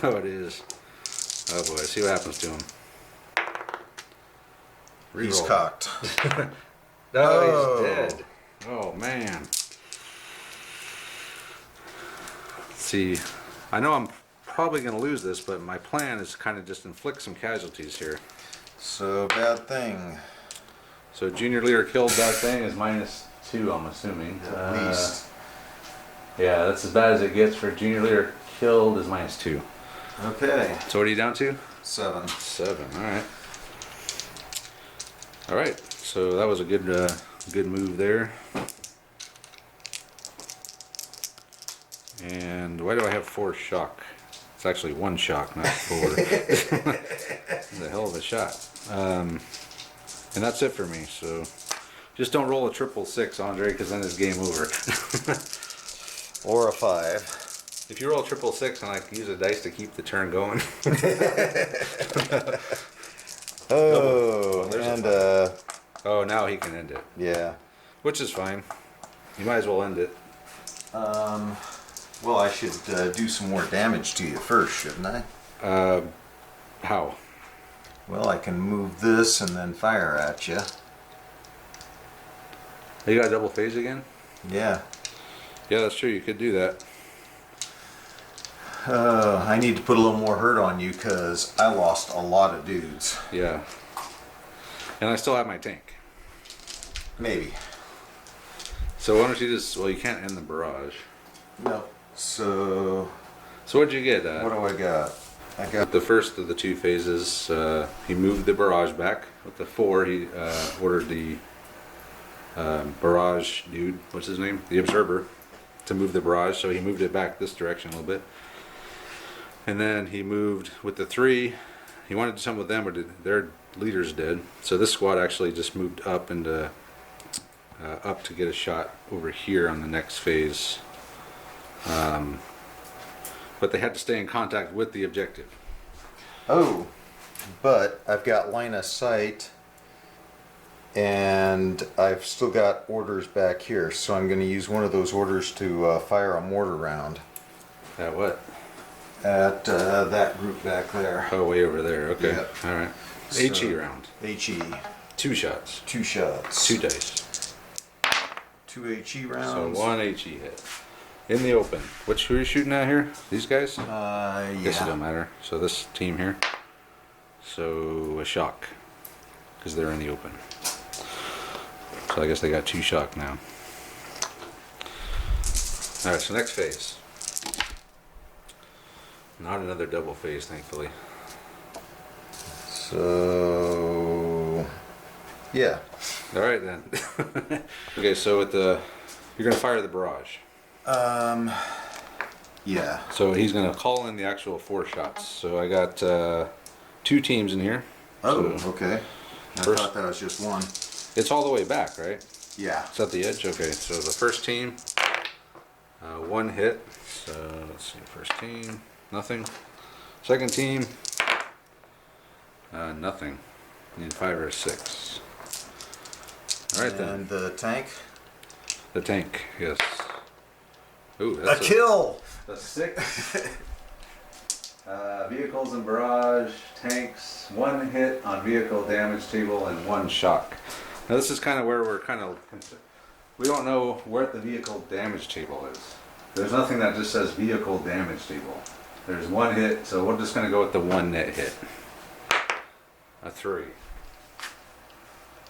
Oh, it is. Oh boy, see what happens to him. he's Reroll. cocked. No, Oh. he's dead. Oh man. See, I know I'm probably going to lose this, but my plan is to kind of just inflict some casualties here. So bad thing. So junior leader killed, that thing is -2, I'm assuming. At least. Yeah, that's as bad as it gets for junior leader killed is -2. Okay. So what are you down to? 7. 7. All right. All right. So that was a good move there. And why do I have 4 shock? It's actually 1 shock, not 4. It's a hell of a shot. And that's it for me. So just don't roll a 666, Andre, because then it's game over. Or a 5. If you roll a 666 and like use a dice to keep the turn going. Oh, and oh, now he can end it. yeah. Which is fine. You might as well end it. Well, I should do some more damage to you first, shouldn't I? How? Well, I can move this and then fire at you. You got a double phase again? Yeah. Yeah, that's true. You could do that. I need to put a little more hurt on you because I lost a lot of dudes. Yeah. And I still have my tank. Maybe. So why don't you just... Well, you can't end the barrage. No. So what'd you get? what do I got? I got The first of the 2 phases, he moved the barrage back. With the 4, he ordered the barrage dude, what's his name? The observer, to move the barrage. So he moved it back this direction a little bit. And then he moved with the 3. He wanted some with them, but their leaders did. So this squad actually just moved up into up to get a shot over here on the next phase. But they had to stay in contact with the objective. Oh, but I've got line of sight, and I've still got orders back here. So I'm going to use one of those orders to fire a mortar round At what? at that group back there. Oh, way over there. Okay. Yeah. All right. So- HE round. HE, 2 shots. 2 shots. 2 dice. 2 HE So rounds. 1 HE hit. In the open. Who are you shooting at here? These guys? Guess it Yeah. don't matter. So this team here. So a shock. Because they're in the open. So I guess they got 2 shock now. Alright, so next phase. Not another double phase, thankfully. So yeah. Alright then. Okay, so with the... You're going to fire the barrage. Yeah. So he's going to call in the actual 4 shots. So I got 2 teams in here. Oh, So okay. I first- thought that was just one. it's all the way back, right? Yeah. It's at the edge? Okay, so the first team, 1 hit. So let's see, first team, nothing. Second team, nothing. Need 5 or 6. Alright then. And the tank. The tank, yes. Ooh, A that's kill. a 6. Vehicles and barrage, tanks, 1 hit on vehicle damage table and 1 shock. Now this is kind of where we're we don't know where the vehicle damage table is. There's nothing that just says vehicle damage table. There's 1 hit, so we're just going to go with the 1 net hit. A 3.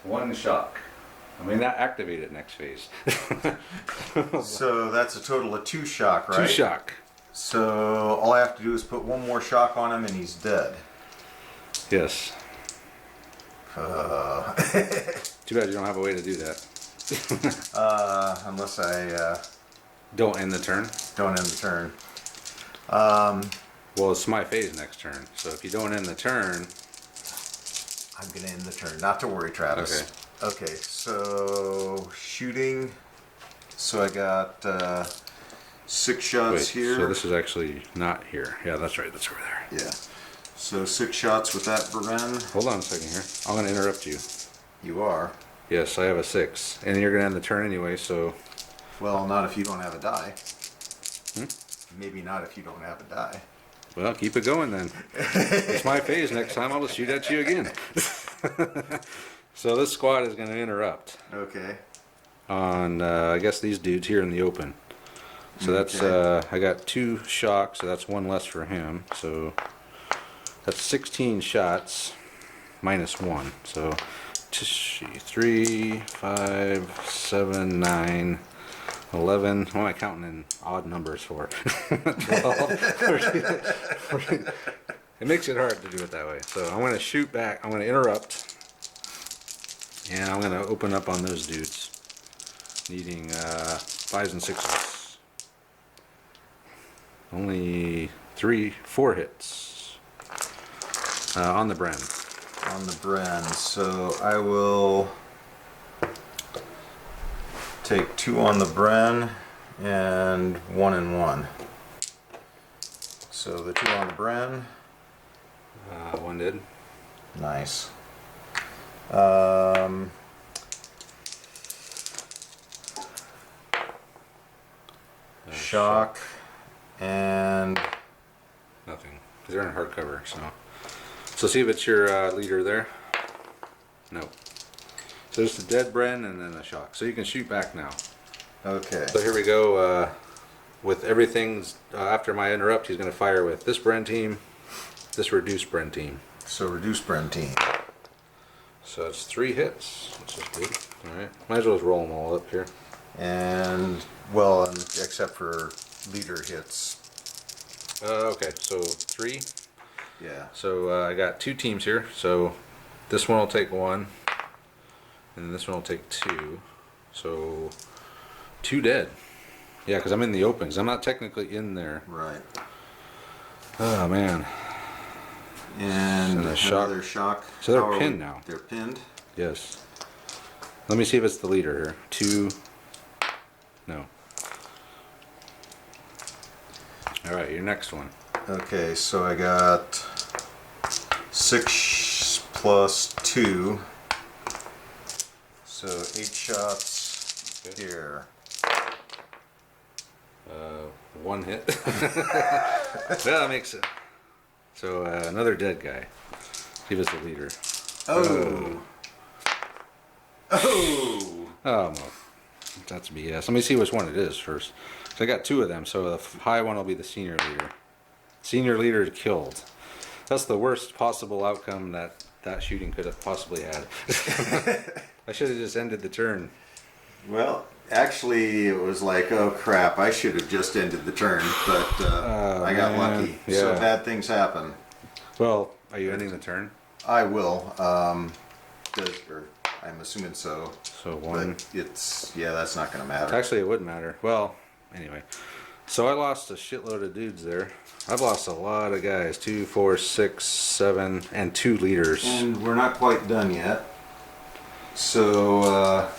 1 shock. I mean, that activated next phase. So that's a total of 2 shock, right? 2 shock. So all I have to do is put 1 more shock on him and he's dead. Yes. Too bad you don't have a way to do that. Unless I Don't end the turn. don't end the turn. Well, it's my phase next turn. So if you don't end the turn, I'm gonna end the turn. Not to worry, Travis. Okay, so shooting. So I got 6 shots wait. here. So this is actually not here. Yeah, that's right. That's over there. Yeah. So 6 shots with that Berven. Hold on a second here. I'm going to interrupt you. You are. Yes, I have a 6, and you're going to end the turn anyway. So Well, not if you don't have a die. Maybe not if you don't have a die. well, keep it going then. It's my phase. Next time I'll just shoot at you again. So this squad is going to interrupt Okay. on I guess these dudes here in the open. So that's Okay. I got 2 shocks, so that's 1 less for him. So that's 16 shots minus 1. So 3, 5, 7, 9, 11. What am I counting in odd numbers for? 12, 14. It makes it hard to do it that way. So I'm going to shoot back. I'm going to interrupt. And I'm going to open up on those dudes. Needing 5s and 6s. Only 4 hits. On the Bren. On the Bren. So I will take 2 on the Bren and 1 and 1. So the 2 on the Bren. 1 did. Nice. Shock and nothing. Because they're in hardcover, so see if it's your leader there. No. So there's the dead Bren and then a shock. So you can shoot back now. okay. So here we go. With everything's after my interrupt, he's going to fire with this Bren team, this reduced Bren team. So reduce Bren team. So it's 3 hits, which is good. All right. Might as well just roll them all up here. And well, except for leader hits. Okay, so 3. Yeah. So I got 2 teams here. So this one will take 1, and this one will take 2. So 2 dead. Yeah, because I'm in the open. 'Cause I'm not technically in there. Right. Oh man. And a shock. another shock. So they're pinned now. They're pinned. Yes. Let me see if it's the leader here. 2. No. All right, your next one. Okay, so I got 6 plus 2. So 8 shots Okay. here. 1 hit. Well, that makes it. So another dead guy. He was the leader. Oh. Oh. Oh, no. That's BS. Let me see which one it is first. So I got 2 of them. So the high one will be the senior leader. Senior leader killed. That's the worst possible outcome that shooting could have possibly had. I should have just ended the turn. Well, actually, it was like, oh crap, I should have just ended the turn, but I got man. lucky. Yeah. So bad things happen. Well, are you ending the turn? I will. Or I'm assuming so. So 1. But that's not going to matter. Actually, it would matter. Well, anyway. So I lost a shitload of dudes there. I've lost a lot of guys. 2, 4, 6, 7, and 2 leaders. And we're not quite done yet. So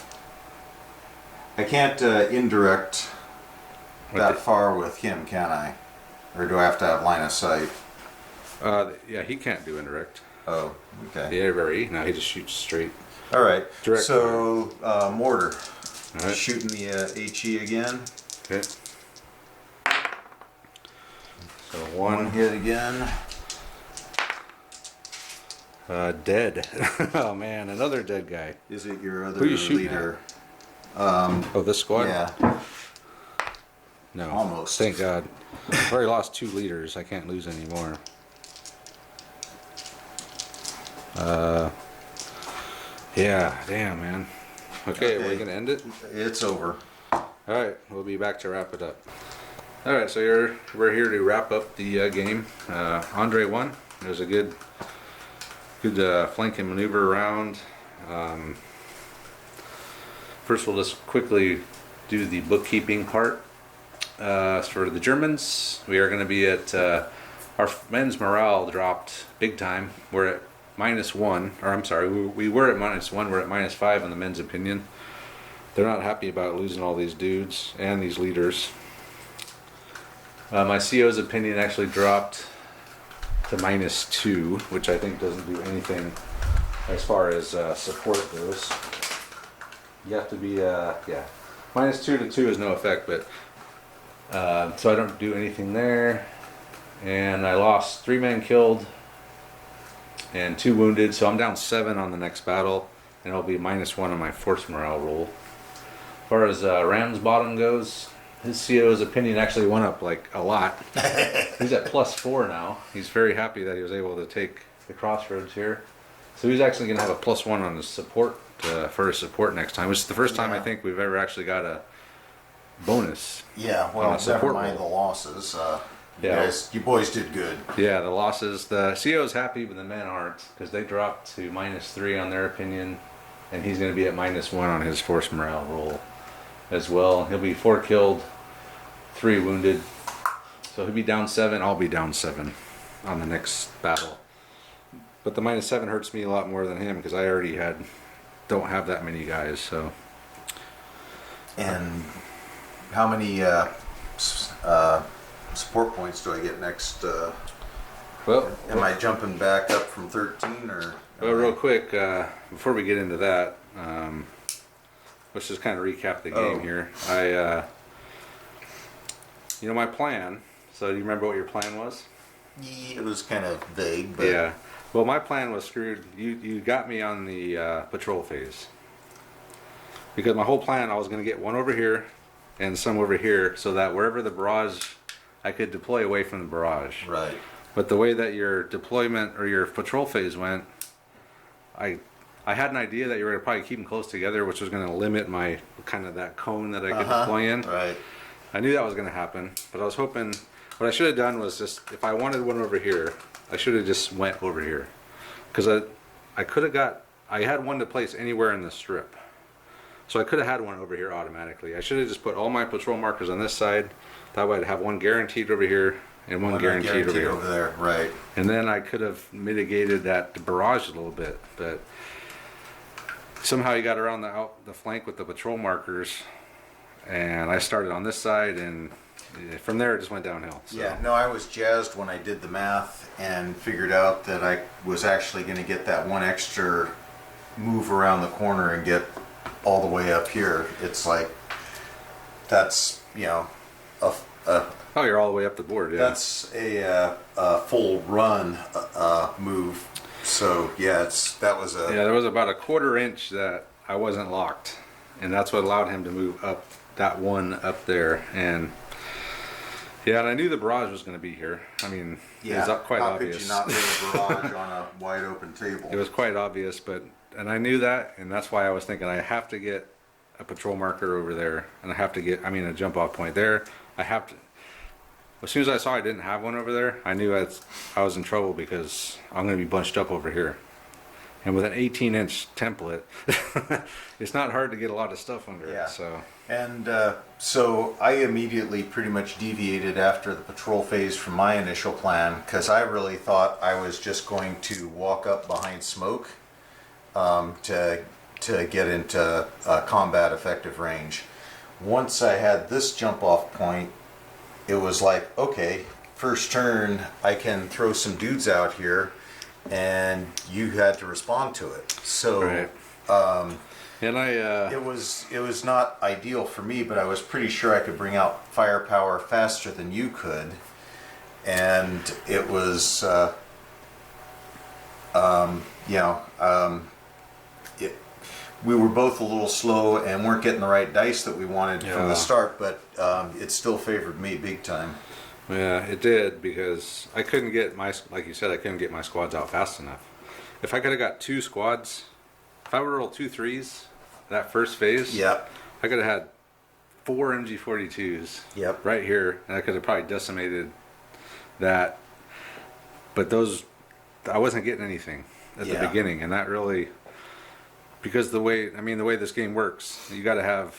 I can't indirect that far with him, can I? Or do I have to have line of sight? Yeah, he can't do indirect. Oh, okay. Yeah, very. No, he just shoots straight. All right. Direct. So mortar. All right. Shooting the HE again. Okay. So One 1 hit again. dead. Oh man, another dead guy. Is it your other Who you shooting leader? Oh, this squad? Yeah. No. Almost. Thank God. I've already lost 2 leaders. I can't lose anymore. Yeah, damn, man. Okay, Okay. we're gonna end it. It's over. All right, we'll be back to wrap it up. All right, so we're here to wrap up the game. Andre won. It was a good flank and maneuver round. First, we'll just quickly do the bookkeeping part. For the Germans, we are going to be at our men's morale dropped big time. We're at -1, or I'm sorry, we were at -1. We're at -5 in the men's opinion. They're not happy about losing all these dudes and these leaders. My CO's opinion actually dropped to -2, which I think doesn't do anything as far as support goes. You have to be, yeah, -2 to 2 is no effect, but so I don't do anything there. And I lost 3 men killed and 2 wounded, so I'm down 7 on the next battle, and it'll be -1 on my force morale roll. As far as Ramsbattom goes, his CO's opinion actually went up like a lot. He's at +4 now. He's very happy that he was able to take the crossroads here. So he's actually going to have a +1 on his support for his support next time, which is the first time I think we've ever actually got a bonus. Yeah, On well, a support never mind roll. the losses. Yeah. You boys did good. Yeah, the losses, the CO's happy, but the men aren't, because they dropped to -3 on their opinion, and he's going to be at -1 on his force morale roll as well. He'll be 4 killed, 3 wounded, so he'll be down 7. I'll be down 7 on the next battle. But the -7 hurts me a lot more than him, because I already don't have that many guys. So. And how many support points do I get next? Well, am I jumping back up from 13 or? Well, real quick, before we get into that, let's just kind of recap the game here. My plan. So, do you remember what your plan was? Yeah, it was kind of vague, but yeah. Well, my plan was screwed. You got me on the patrol phase, because my whole plan, I was going to get one over here and some over here, so that wherever the barrage, I could deploy away from the barrage. Right. But the way that your deployment or your patrol phase went, I had an idea that you were going to probably keep them close together, which was going to limit my kind of that cone that I could deploy in. Right. I knew that was going to happen, but I was hoping, what I should have done was just, if I wanted one over here, I should have just went over here. Because I could have I had one to place anywhere in the strip. So I could have had one over here automatically. I should have just put all my patrol markers on this side. That way I'd have one guaranteed over here and one guaranteed over here. Over there, right. And then I could have mitigated that barrage a little bit. But somehow you got around the flank with the patrol markers. And I started on this side, and from there it just went downhill. So. Yeah, no, I was jazzed when I did the math and figured out that I was actually going to get that one extra move around the corner and get all the way up here. It's like, that's, Oh, you're all the way up the board, yeah. That's a full run move. So, yeah, there was about a 1/4 inch that I wasn't locked. And that's what allowed him to move up, that one up there. And yeah, and I knew the barrage was going to be here. I mean, it was quite obvious. How could you not lay a barrage on a wide open table? It was quite obvious, and I knew that, and that's why I was thinking I have to get a patrol marker over there, and I have to get, a jump off point there. As soon as I saw I didn't have one over there, I knew I was in trouble, because I'm going to be bunched up over here. And with an 18-inch template, it's not hard to get a lot of stuff under it. So. And so I immediately pretty much deviated after the patrol phase from my initial plan, because I really thought I was just going to walk up behind smoke to get into combat effective range. Once I had this jump off point, it was like, okay, first turn I can throw some dudes out here, and you had to respond to it. So right. And it was not ideal for me, but I was pretty sure I could bring out firepower faster than you could, and it was we were both a little slow and weren't getting the right dice that we wanted from the start, but it still favored me big time. Yeah, it did, because I couldn't get like you said, I couldn't get my squads out fast enough. If I could have got 2 squads, if I would have rolled 2 3s that first phase, yep, I could have had 4 MG42s right here, and I could have probably decimated that. But I wasn't getting anything at the beginning, and that really, because the way this game works, you got to have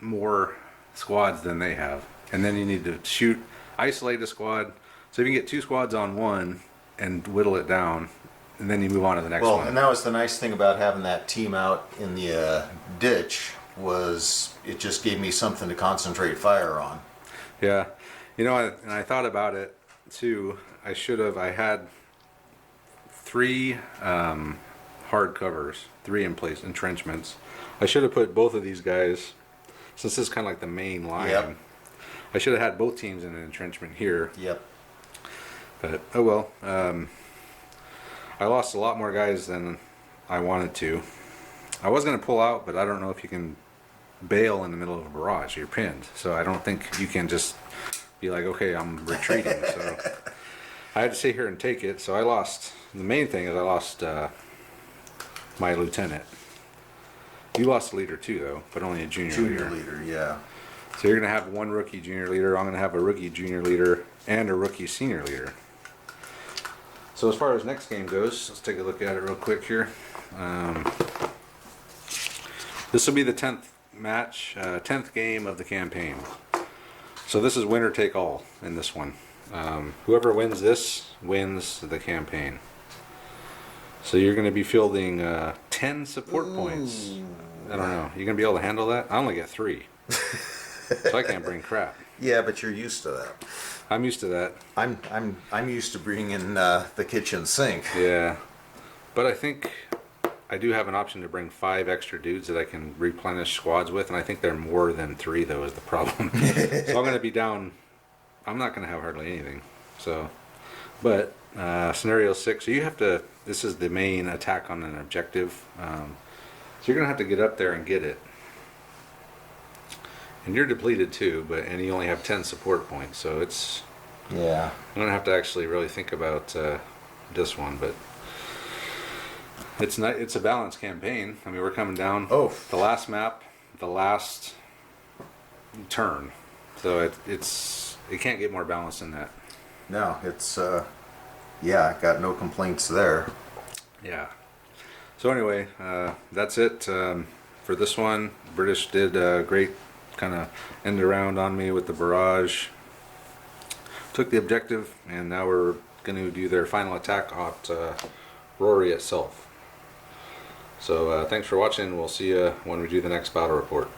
more squads than they have, and then you need to isolate a squad. So if you can get 2 squads on one and whittle it down, and then you move on to the next one. Well, and that was the nice thing about having that team out in the ditch, was it just gave me something to concentrate fire on. Yeah, and I thought about it too. I had 3 hard covers, 3 in place entrenchments. I should have put both of these guys, since this is kind of like the main line. Yep. I should have had both teams in an entrenchment here. Yep. But oh well. I lost a lot more guys than I wanted to. I was going to pull out, but I don't know if you can bail in the middle of a barrage. You're pinned, so I don't think you can just be like, okay, I'm retreating. So I had to sit here and take it. So I lost. The main thing is I lost my lieutenant. You lost a leader too, though, but only a junior leader. Junior leader, yeah. So you're going to have 1 rookie junior leader. I'm going to have a rookie junior leader, and a rookie senior leader. So as far as next game goes, let's take a look at it real quick here. This will be the 10th match, 10th game of the campaign. So this is winner take all in this one. Whoever wins this wins the campaign. So you're going to be fielding 10 support points. I don't know. You going to be able to handle that? I only get 3. So I can't bring crap. Yeah, but you're used to that. I'm used to that. I'm used to bringing in the kitchen sink. Yeah. But I think I do have an option to bring 5 extra dudes that I can replenish squads with, and I think they're more than 3 though is the problem. So I'm going to be down. I'm not going to have hardly anything. So, but scenario 6. So you have to. This is the main attack on an objective. So you're going to have to get up there and get it. And you're depleted too, and you only have 10 support points. So it's. Yeah. I'm going to have to actually really think about this one, but. It's not. It's a balanced campaign. I mean, we're coming down. Oh. The last map, the last turn. So it can't get more balanced than that. No, it's yeah, I got no complaints there. Yeah. So anyway, that's it for this one. British did a great kind of end around on me with the barrage. Took the objective, and now we're going to do their final attack at Rauray itself. So thanks for watching. We'll see you when we do the next battle report.